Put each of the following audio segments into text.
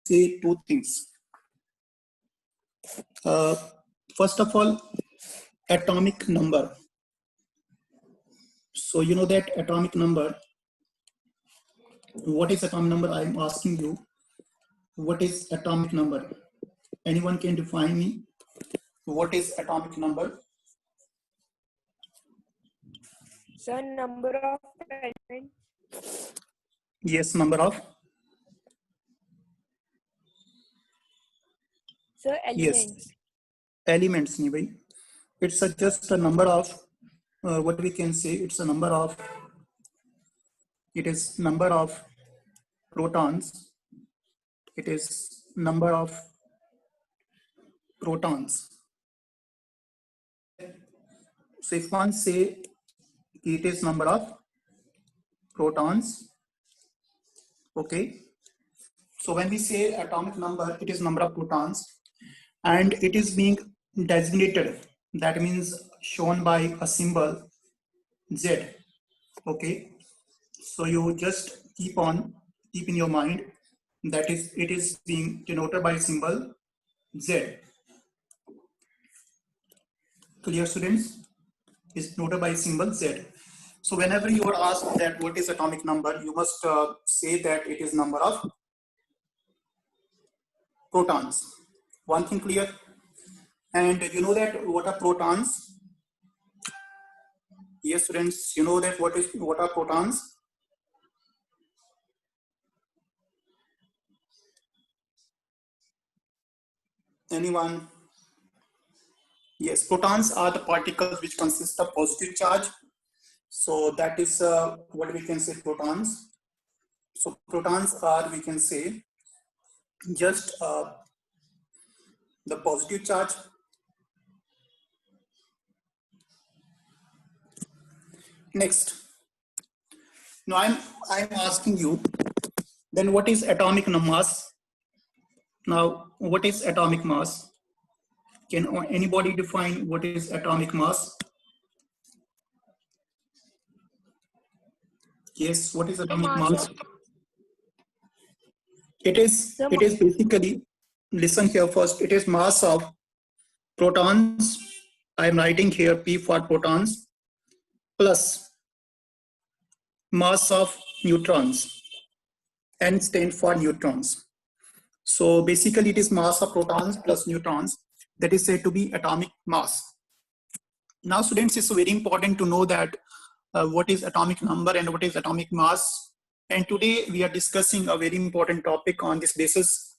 say two things. First of all, atomic number. So you know that atomic number. What is atomic number? I'm asking you. What is atomic number? Anyone can define me? What is atomic number? Sir, number of elements. Yes, number of. Sir, elements. Yes, elements. It's just a number of what we can say. It's a number of. It is number of protons. It is number of protons. So if one say it is number of protons, okay. So when we say atomic number, it is number of protons, and it is being designated. That means shown by a symbol Z. Okay. So you just keep in your mind that it is being denoted by symbol Z. Clear, students? Is noted by symbol Z. So whenever you are asked that what is atomic number, you must say that it is number of protons. One thing clear? And you know that what are protons? Yes, students, you know that what are protons? Anyone? Yes, protons are the particles which consist of positive charge. So that is what we can say protons. So protons are, we can say, just the positive charge. Next. Now I'm asking you, then what is atomic mass? Now, what is atomic mass? Can anybody define what is atomic mass? Yes, what is atomic mass? It is basically, listen here first, it is mass of protons. I'm writing here P for protons plus mass of neutrons. N stands for neutrons. So basically it is mass of protons plus neutrons that is said to be atomic mass. Now students, it's very important to know that what is atomic number and what is atomic mass. And today we are discussing a very important topic on this basis.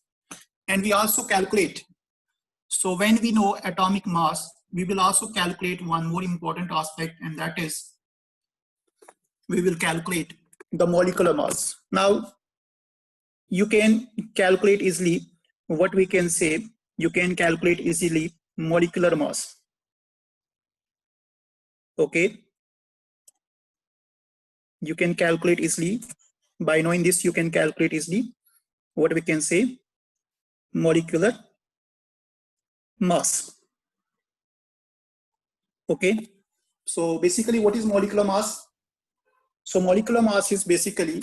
And we also calculate. So when we know atomic mass, we will also calculate one more important aspect, and that is we will calculate the molecular mass. Now, you can calculate easily what we can say. You can calculate easily molecular mass. Okay. You can calculate easily. By knowing this, you can calculate easily what we can say molecular mass. Okay. So basically, what is molecular mass? So molecular mass is basically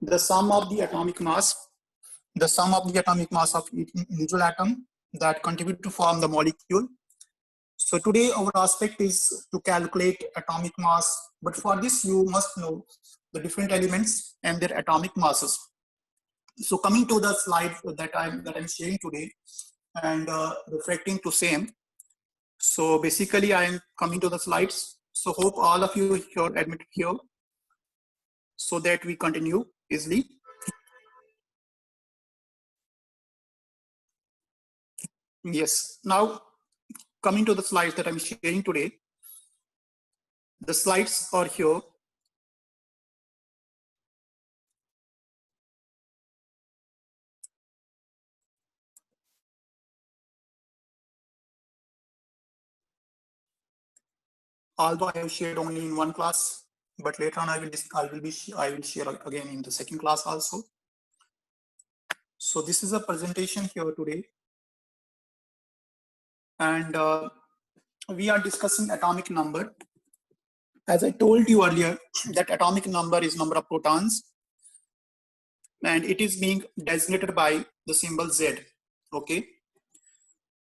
the sum of the atomic mass of each individual atom that contribute to form the molecule. So today our aspect is to calculate atomic mass, but for this you must know the different elements and their atomic masses. So coming to the slide that I'm sharing today and reflecting to same. So basically I am coming to the slides. So hope all of you here admitted here so that we continue easily. Yes, now coming to the slides that I'm sharing today. The slides are here. Although I have shared only in one class, but later on I will share again in the second class also. So this is a presentation here today, and we are discussing atomic number. As I told you earlier, that atomic number is number of protons. and it is being designated by the symbol Z. Okay.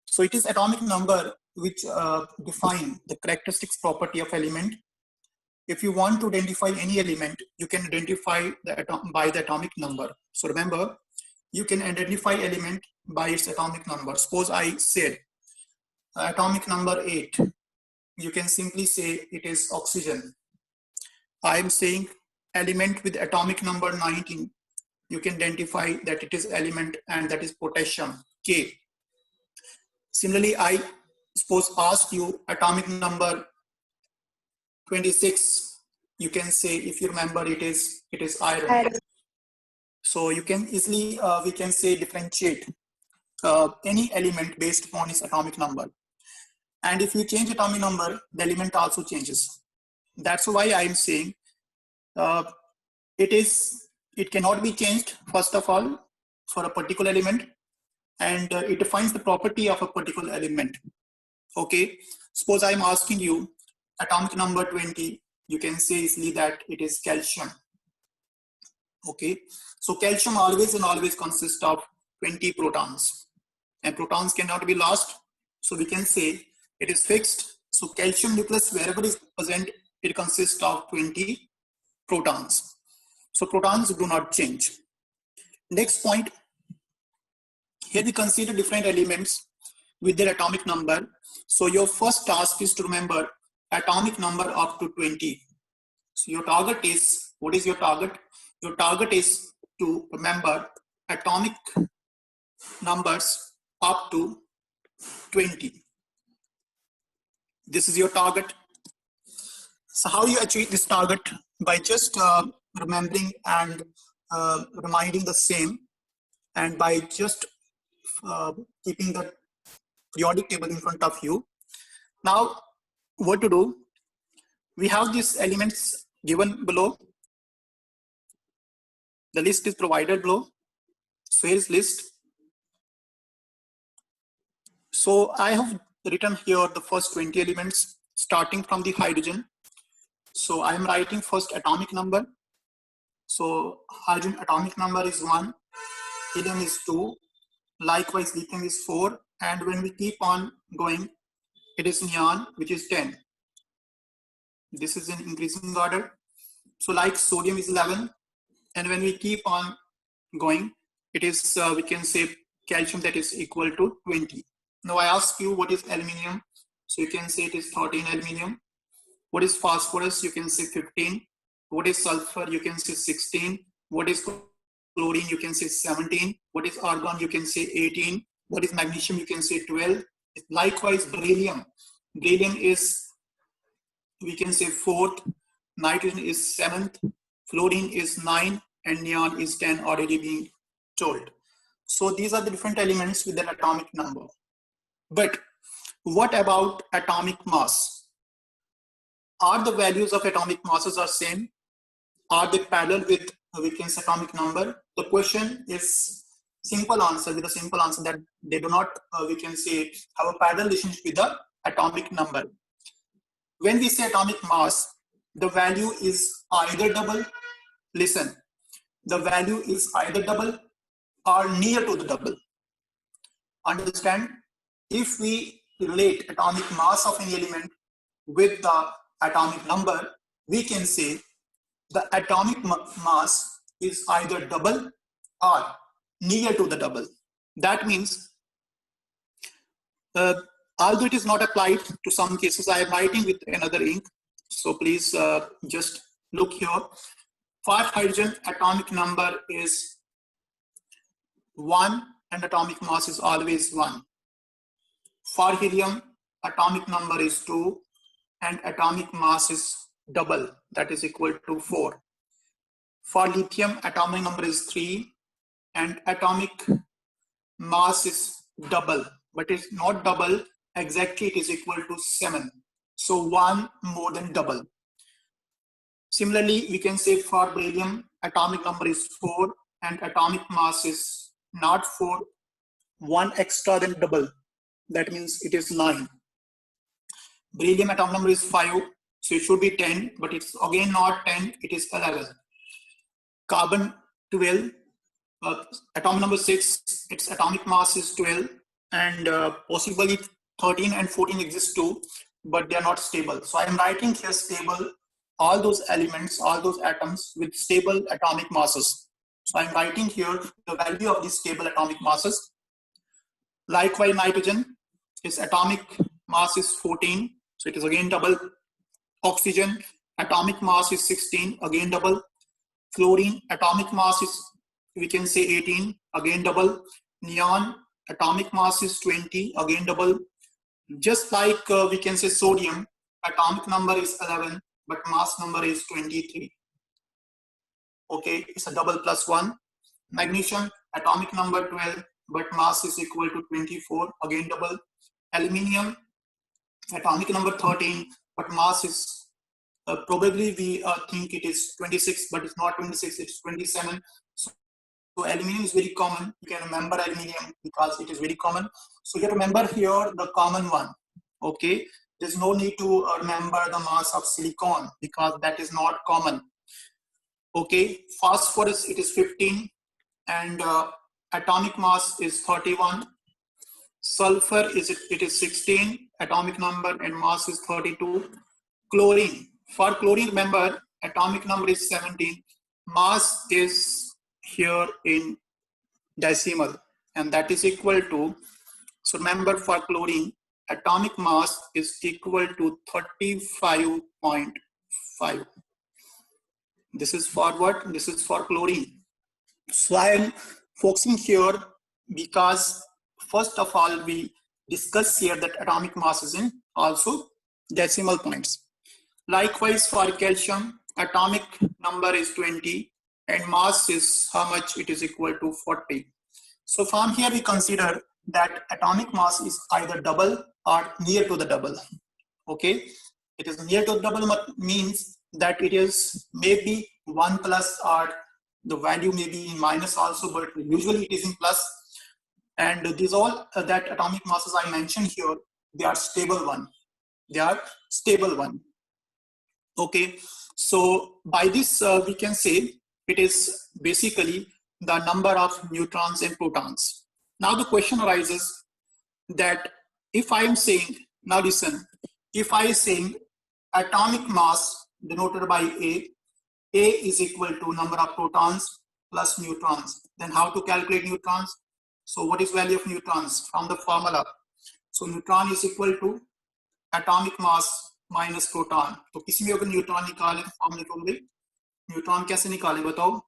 So it is atomic number which define the characteristics property of element. If you want to identify any element, you can identify by the atomic number. So remember, you can identify element by its atomic number. Suppose I said atomic number 8. You can simply say it is oxygen. I am saying element with atomic number 19. You can identify that it is element, and that is potassium, K. Similarly, I suppose ask you atomic number 26. You can say, if you remember, it is iron. So you can easily, we can say, differentiate any element based upon its atomic number. And if you change atomic number, the element also changes. That's why I'm saying it cannot be changed, first of all, for a particular element, and it defines the property of a particular element. Okay, suppose I'm asking you atomic number 20, you can say easily that it is calcium. Okay, so calcium always and always consists of 20 protons, and protons cannot be lost, so we can say it is fixed. So calcium nucleus, wherever is present, it consists of 20 protons. So protons do not change. Next point, here we consider different elements with their atomic number. So your first task is to remember atomic number up to 20. So your target is, what is your target? Your target is to remember atomic numbers up to 20. This is your target. So how you achieve this target? By just remembering and reminding the same, and by just keeping the periodic table in front of you. Now, what to do? We have these elements given below. The list is provided below. So here is list. So I have written here the first 20 elements starting from the hydrogen. So I am writing first atomic number. So hydrogen atomic number is 1, helium is 2, likewise lithium is 4, and when we keep on going, it is neon, which is 10. This is in increasing order. So like sodium is 11, and when we keep on going, it is, we can say calcium, that is equal to 20. Now I ask you, what is aluminium? So you can say it is 13 aluminium. What is phosphorus? You can say 15. What is sulfur? You can say 16. What is chlorine? You can say 17. What is argon? You can say 18. What is magnesium? You can say 12. Likewise, beryllium. Beryllium is, we can say 4th. Nitrogen is 7th. Fluorine is 9. And neon is 10, already being told. So these are the different elements with an atomic number. But what about atomic mass? Are the values of atomic masses are same? Are they parallel with, we can say, atomic number? The question is simple answer, with a simple answer that they do not, we can say, have a parallel relationship with the atomic number. When we say atomic mass, the value is either double. Listen, the value is either double or near to the double. Understand? If we relate atomic mass of any element with the atomic number, we can say the atomic mass is either double or near to the double. That means, although it is not applied to some cases, I am writing with another ink. So please just look here. For hydrogen, atomic number is 1 and atomic mass is always 1. For helium, atomic number is 2 and atomic mass is double, that is equal to 4. For lithium, atomic number is 3 and atomic mass is double, but it's not double exactly, it is equal to 7. So 1 more than double. Similarly, we can say for beryllium, atomic number is 4 and atomic mass is not 4, 1 extra than double. That means it is 9. Beryllium atomic number is 5, so it should be 10, but it's again not 10, it is 11. Carbon 12, Atomic number 6, its atomic mass is 12, and possibly 13 and 14 exist too, but they are not stable. So I am writing here stable, all those elements, all those atoms with stable atomic masses. So I'm writing here the value of these stable atomic masses. Likewise, nitrogen, its atomic mass is 14, so it is again double. Oxygen, atomic mass is 16, again double. Fluorine, atomic mass is, we can say 18, again double. Neon, atomic mass is 20, again double. Just like we can say sodium, atomic number is 11, but mass number is 23. Okay, it's a double plus 1. Magnesium, atomic number 12, but mass is equal to 24, again double. Aluminium, atomic number 13, but mass is probably we think it is 26, but it's not 26, it's 27. So aluminium is very common. You can remember aluminium because it is very common. So you remember here the common one. Okay, there's no need to remember the mass of silicon because that is not common. Okay, phosphorus, it is 15, and atomic mass is 31. Sulfur it is 16, atomic number and mass is 32. Chlorine, for chlorine, remember atomic number is 17, mass is here in decimal, and that is equal to, so remember for chlorine, atomic mass is equal to 35.5. This is for what? This is for chlorine. So I am focusing here because first of all we discuss here that atomic mass is in also decimal points. Likewise for calcium, atomic number is 20 and mass is how much? It is equal to 40. So from here we consider that atomic mass is either double or near to the double. Okay, it is near to the double means that it is maybe 1 plus, or the value may be in minus also, but usually it is in plus. And these all that atomic masses I mentioned here, they are stable one. They are stable one. Okay, so by this we can say it is basically the number of neutrons and protons. Now the question arises that if I am saying, now listen, if I am saying atomic mass denoted by A is equal to number of protons plus neutrons, then how to calculate neutrons? So what is value of neutrons? From the formula. So neutron is equal to atomic mass minus proton. तो किसी में अगर neutron निकाले फॉर्मूले को बोले neutron कैसे निकाले बताओ.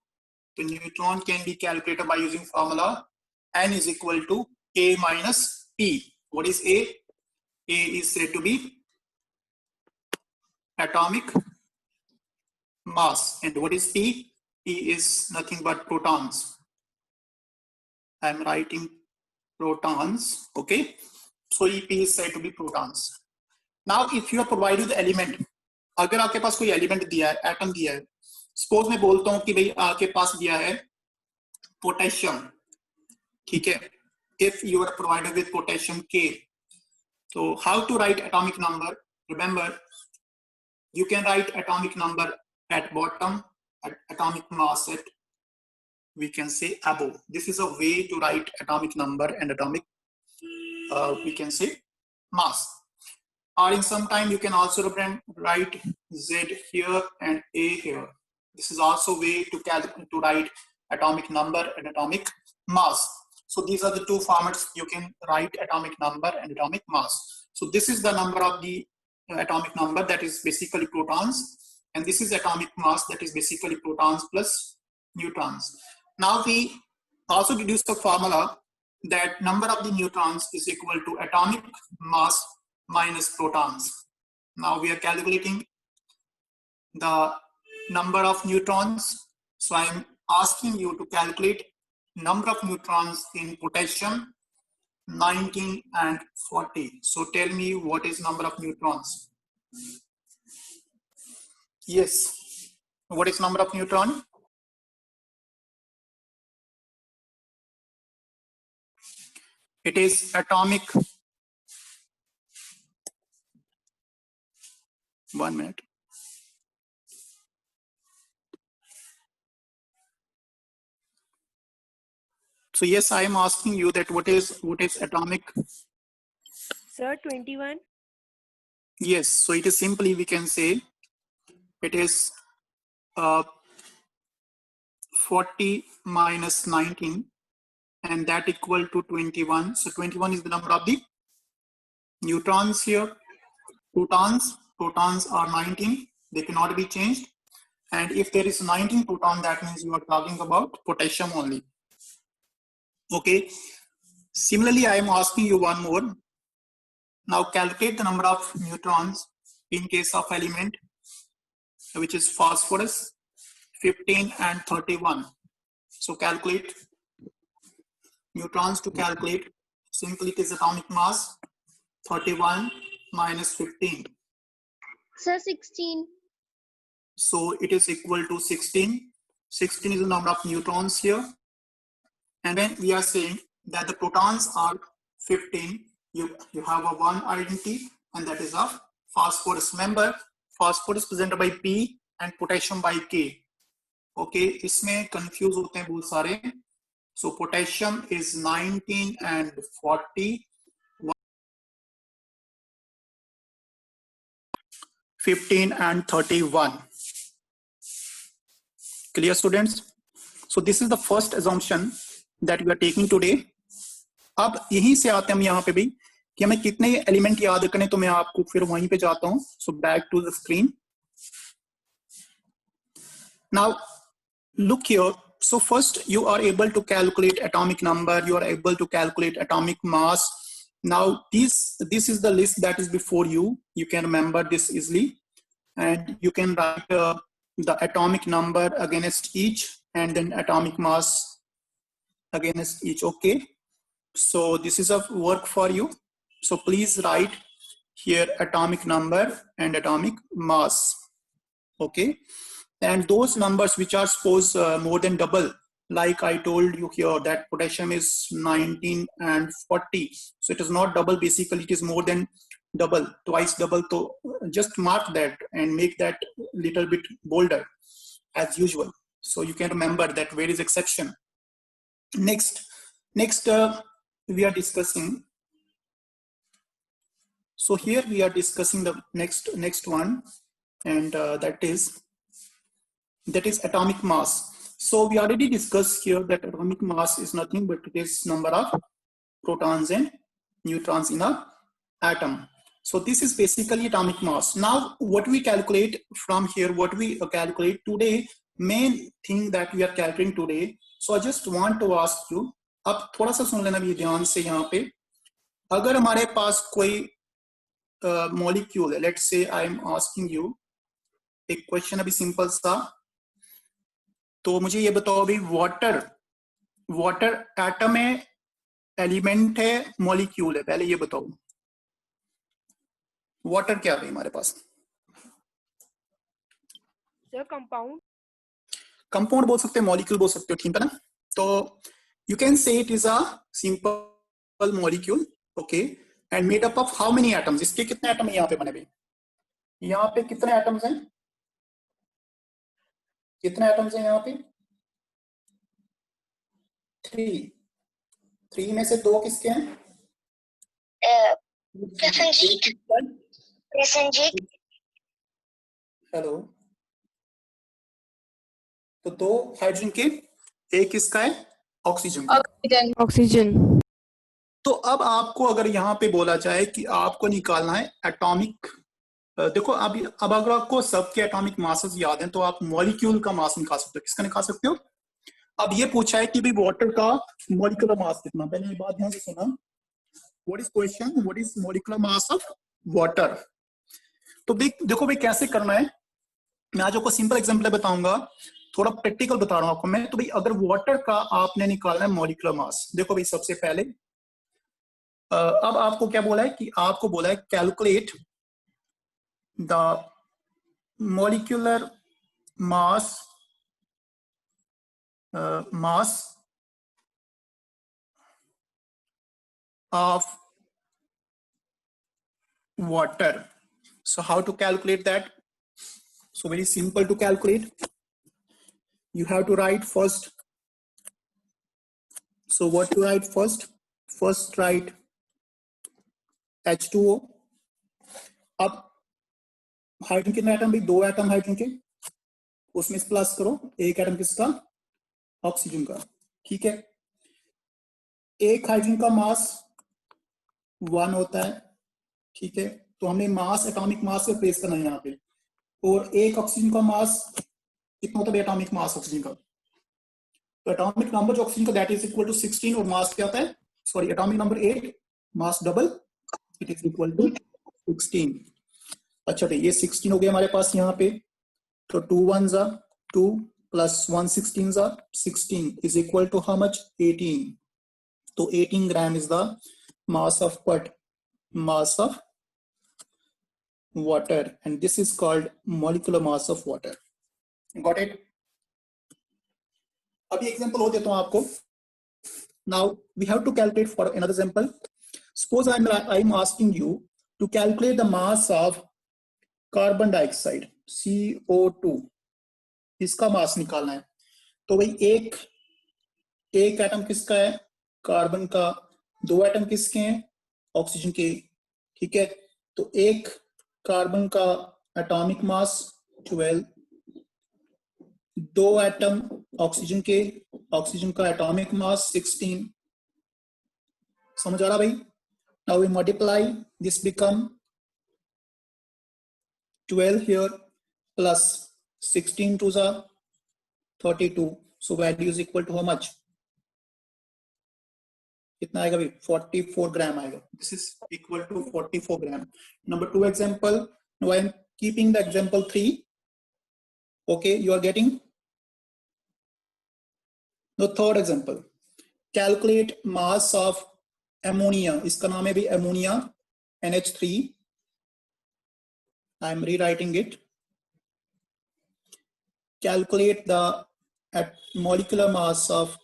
तो neutron can be calculated by using formula n is equal to a minus p. What is a? A is said to be atomic mass, and what is p? P is nothing but protons. I am writing protons. Okay, so EP is said to be protons. Now if you are provided the element, अगर आपके पास कोई element दिया है, atom दिया है, suppose मैं बोलता हूं कि भाई आपके पास दिया है पोटेशियम, ठीक है, if you are provided with potassium K, so how to write atomic number? Remember, you can write atomic number at bottom, atomic mass at, we can say, above. This is a way to write atomic number and atomic we can say mass. Or in some time you can also write Z here and A here. This is also way to write atomic number and atomic mass. So these are the two formats you can write atomic number and atomic mass. So this is the number of the atomic number, that is basically protons, and this is atomic mass, that is basically protons plus neutrons. Now we also deduce the formula that number of the neutrons is equal to atomic mass minus protons. Now we are calculating the number of neutrons. So I am asking you to calculate number of neutrons in potassium, 19 and 40. So tell me what is number of neutrons? Yes. What is number of neutron? It is atomic. 1 minute. So yes, I am asking you that what is atomic? Sir, 21. Yes, so it is simply we can say it is 40 minus 19, and that equal to 21. So 21 is the number of the neutrons here. Protons are 19. They cannot be changed. And if there is 19 proton, that means you are talking about potassium only. Okay. Similarly, I am asking you one more. Now calculate the number of neutrons in case of element which is phosphorus, 15 and 31. So calculate neutrons to calculate. Simply it is atomic mass 31 minus 15. Sir, 16. So it is equal to 16. 16 is the number of neutrons here. And then we are saying that the protons are 15. You have a one identity, and that is of phosphorus. Remember, phosphorus presented by P and potassium by K. Okay, इसमें confuse होते हैं बहुत सारे. So potassium is 19 and 40. 15 and 31. Clear, students? So this is the first assumption that we are taking today. अब यहीं से आते हैं हम यहाँ पे भी कि हमें कितने एलिमेंट याद करने, तो मैं आपको फिर वहीं पे जाता हूं. So back to the screen. Now look here. So first you are able to calculate atomic number, you are able to calculate atomic mass. Now this is the list that is before you. You can remember this easily, and you can write the atomic number against each, and then atomic mass against each. Okay, so this is a work for you. So please write here atomic number and atomic mass. Okay, and those numbers which are suppose more than double, like I told you here that potassium is 19 and 40. So it is not double, basically it is more than double, twice double. So just mark that and make that little bit bolder as usual, so you can remember that where is exception. Next we are discussing. So here we are discussing the next one, and that is atomic mass. So we already discussed here that atomic mass is nothing but it is number of protons and neutrons in a atom. So this is basically atomic mass. Now what we calculate from here, what we calculate today, main thing that we are calculating today. So I just want to ask you, अब थोड़ा सा सुन लेना भी ध्यान से यहाँ पे. अगर हमारे पास कोई मॉलिक्यूल है, let's say I am asking you एक क्वेश्चन अभी सिंपल सा, तो मुझे ये बताओ अभी वाटर एटम है, एलिमेंट है, मॉलिक्यूल है, पहले ये बताओ वाटर क्या है हमारे पास? Sir, compound. कंपाउंड बोल सकते हो, मॉलिक्यूल बोल सकते हो, ठीक है ना? तो you can say it is a simple molecule. Okay, and made up of how many atoms? इसके कितने एटम यहाँ पे बने हुए? यहाँ पे कितने एटम्स हैं? कितने एटम्स हैं यहाँ पे? 3 में से 2 किसके हैं? प्रसन्नजीत. हेलो. तो 2 हाइड्रोजन के, एक किसका है? ऑक्सीजन. Oxygen. तो अब आपको अगर यहाँ पे बोला जाए कि आपको निकालना है एटॉमिक, देखो अब अगर आपको सबके एटॉमिक मासेस याद हैं तो आप मॉलिक्यूल का मास निकाल सकते हो. किसका निकाल सकते हो? अब ये पूछा है कि भाई वाटर का मॉलिक्यूलर मास कितना. पहले ये बात ध्यान से सुना. What is question? What is molecular mass of water? तो देखो भाई कैसे करना है. मैं आज आपको सिंपल एग्जांपल बताऊंगा, थोड़ा प्रैक्टिकल बता रहा हूं आपको मैं. तो भाई अगर वाटर का आपने निकालना है मॉलिक्यूलर मास, देखो भाई सबसे पहले अब आपको क्या बोला है कि आपको बोला है calculate the molecular mass of water. So how to calculate that? So very simple to calculate. You have to write first So what to write first? First write H2O. अब हाइड्रोजन कितने एटम भाई? 2 atom hydrogen के, उसमें plus करो, एक atom किसका? Oxygen का। ठीक है, एक हाइड्रोजन का मास 1 होता है। ठीक है, तो हमने मास एटॉमिक मास से प्लेस करना है यहाँ पे। और एक ऑक्सीजन का मास कितना होता है? एटॉमिक मास ऑक्सीजन का, तो एटॉमिक नंबर जो ऑक्सीजन का दैट इज इक्वल टू 16, और मास क्या होता है? Sorry, atomic number 8, mass double, it is equal to 16। अच्छा, तो ये 16 हो गया हमारे पास यहाँ पे। तो 2 1s are 2 plus 1 16s are 16 is equal to how much? 18. तो 18 gram is the mass of what? Mass of water, and this is called molecular mass of water. Got it? अभी एग्जांपल और देता हूं आपको. Now we have to calculate for another example. Suppose I'm asking you to calculate the mass of carbon dioxide CO2, इसका मास निकालना है. तो भाई एक एटम किसका है? कार्बन का. 2 एटम किसके हैं? ऑक्सीजन के. ठीक है, तो एक कार्बन का एटॉमिक मास 12, 2 एटम ऑक्सीजन के, ऑक्सीजन का एटॉमिक मास 16. समझ आ रहा भाई? Now we multiply this, become 12 here plus 16 to the 32. So value is equal to how much? कितना आएगा भाई? 44 gram आएगा. This is equal to 44 gram. Number 2 example. Now I am keeping the example 3. Okay, you are getting. The third example. Calculate mass of ammonia. इसका नाम है भी ammonia, NH3. I am rewriting it. Calculate the molecular mass of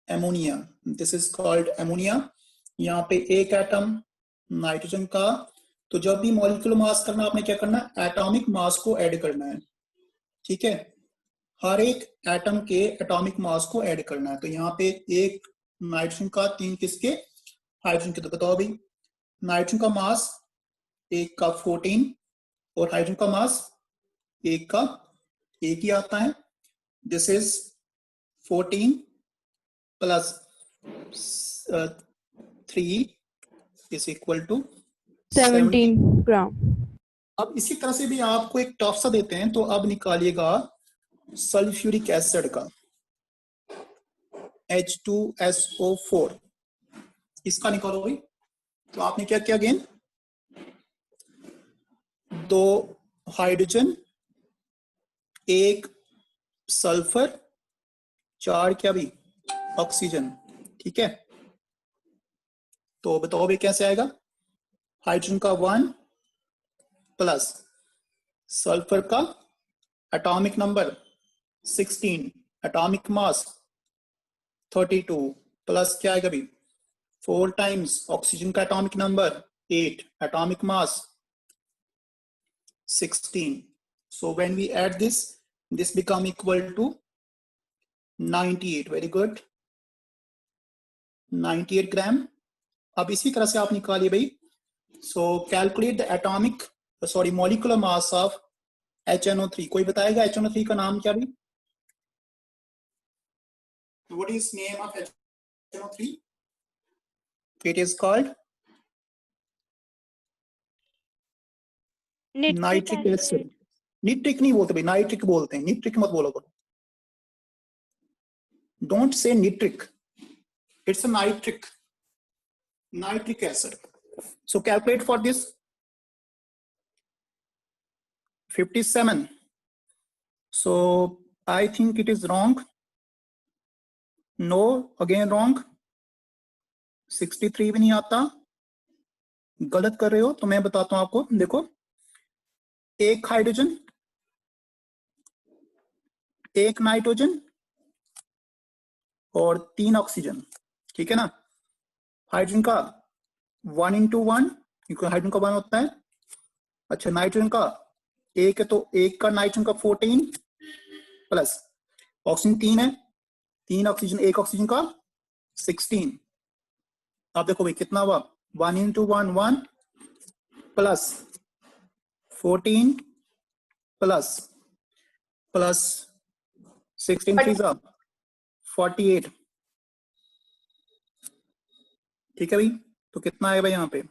ammonia. This is called ammonia. यहाँ पे एक atom nitrogen का. तो जब भी मॉलिक्यूलर मास करना, आपने क्या करना है? एटॉमिक मास को ऐड करना है. ठीक है, हर एक एटम के एटॉमिक मास को ऐड करना है. तो यहाँ पे एक नाइट्रोजन का, 3 किसके? हाइड्रोजन के. तो बताओ भाई, नाइट्रोजन का मास एक का 14 और हाइड्रोजन का मास एक का एक ही आता है. This is 14 plus 3 is equal to 17 gram. अब इसी तरह से भी आपको एक टफ सा देते हैं, तो अब निकालिएगा सल्फ्यूरिक एसिड का, H2SO4. इसका निकालो भाई. तो आपने क्या किया? अगेन 2 हाइड्रोजन, 1 सल्फर, 4 क्या भी? ऑक्सीजन. ठीक है, तो बताओ भाई कैसे आएगा? हाइड्रोजन का 1 प्लस सल्फर का atomic number 16, atomic mass 32, plus क्या आएगा भी? 4 टाइम्स ऑक्सीजन का atomic number 8, atomic mass 16. So when we add this become equal to 98. Very good. 98 gram. अब इसी तरह से आप निकालिए भाई. So calculate the molecular mass of HNO3. कोई बताएगा HNO3 का नाम क्या भी? What is name of HNO3? It is called nitric acid. Nitric नहीं बोलते भाई, नाइट्रिक बोलते हैं. निट्रिक मत बोलो करो. Don't say nitric, it's a nitric acid. So calculate for this. 57. So I think it is wrong. No, again wrong. 63 भी नहीं आता. गलत कर रहे हो. तो मैं बताता हूं आपको. देखो, एक हाइड्रोजन, एक नाइट्रोजन और 3 ऑक्सीजन. ठीक है ना? हाइड्रोजन का 1 into 1, क्योंकि हाइड्रोजन का 1 होता है. अच्छा, नाइट्रोजन का एक है, तो एक का नाइट्रोजन का 14 प्लस ऑक्सीजन 3 है, 3 ऑक्सीजन, एक ऑक्सीजन का 16। आप देखो भाई कितना हुआ, 1 into 1 1 प्लस 14 प्लस 16 3 48। ठीक है भाई, तो कितना आएगा यहाँ पे?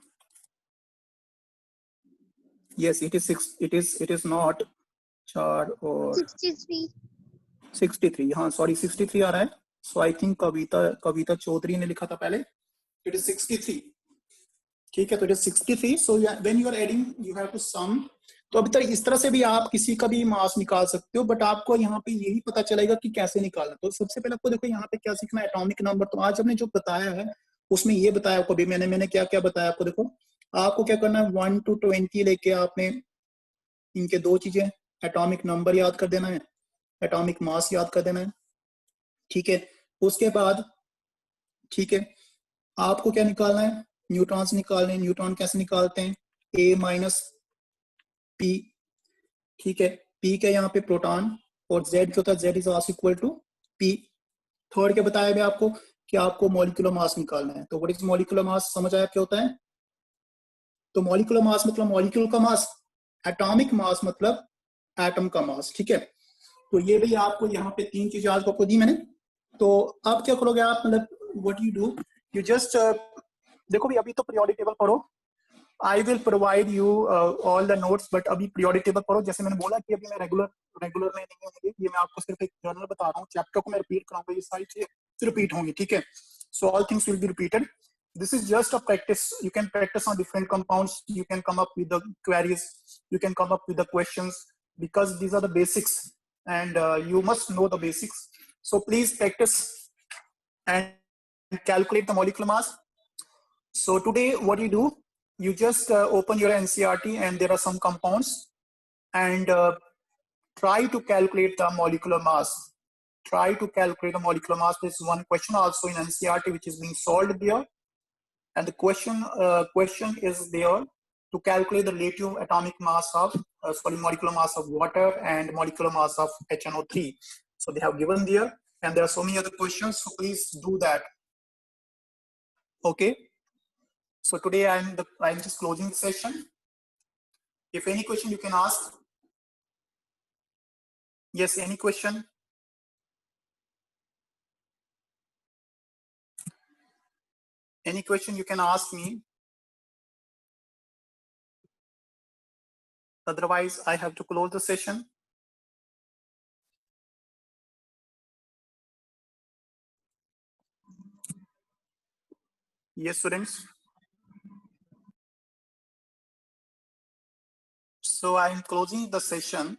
यस इट इज नॉट 4 और 63. 63, हाँ सॉरी 63 आ रहा है। सो आई थिंक कविता चौधरी ने लिखा था पहले, इट इज 63। ठीक है, तो it is 63। So when you are adding you have to sum. तो अभी तक इस तरह से भी आप किसी का भी मास निकाल सकते हो, बट आपको यहाँ पे यही पता चलेगा कि कैसे निकालना। तो सबसे पहले आपको देखो यहाँ पे क्या सीखना है, एटॉमिक नंबर। तो आज हमने जो बताया है उसमें ये बताया आपको भी, मैंने क्या क्या बताया आपको। देखो आपको क्या करना है, 1 to 20 लेके आपने इनके दो चीजें, एटॉमिक नंबर याद कर देना है, एटॉमिक मास याद कर देना है। ठीक है, उसके बाद ठीक है आपको क्या निकालना है, न्यूट्रॉन्स निकालने। न्यूट्रॉन कैसे निकालते हैं, A माइनस P। ठीक है, P के यहाँ पे प्रोटॉन और Z जो था Z is also equal to P। Third क्या बताया मैं आपको कि आपको मॉलिक्यूलर मास निकालना है। तो व्हाट इज मॉलिक्यूलर मास, समझ आया क्या होता है? तो मॉलिक्यूलर मास मतलब मॉलिक्यूल का मास, एटॉमिक मास मतलब एटम का मास। ठीक है, तो ये भी आपको यहाँ पे तीन चीजें आज आपको दी मैंने। तो अब क्या करोगे आप, मतलब what you do, you just देखो भी अभी तो पीरियोडिक टेबल पढ़ो। I will provide you all the notes, but अभी पीरियोडिक टेबल पढ़ो। जैसे मैंने बोला कि अभी मैं रेगुलर में नहीं होंगे, ये मैं आपको सिर्फ एक जर्नल बता रहा हूँ, चैप्टर को मैं रिपीट कराऊंगा, ये सारी चीजें रिपीट होंगी। ठीक है, so all things will be repeated. This is just a practice. You can practice on different compounds. You can come up with the queries. You can come up with the questions, because these are the basics, and you must know the basics. So please practice and calculate the molecular mass. So today, what you do, you just open your NCERT, and there are some compounds, and try to calculate the molecular mass. Try to calculate the molecular mass. There's one question also in NCERT which is being solved there. And the question is there to calculate the relative atomic mass of molecular mass of water and molecular mass of HNO3. So they have given there, and there are so many other questions, so please do that. Okay, so today I'm just closing the session. If any question you can ask. Yes, any question? Any question you can ask me. Otherwise, I have to close the session. Yes, students. So I'm closing the session.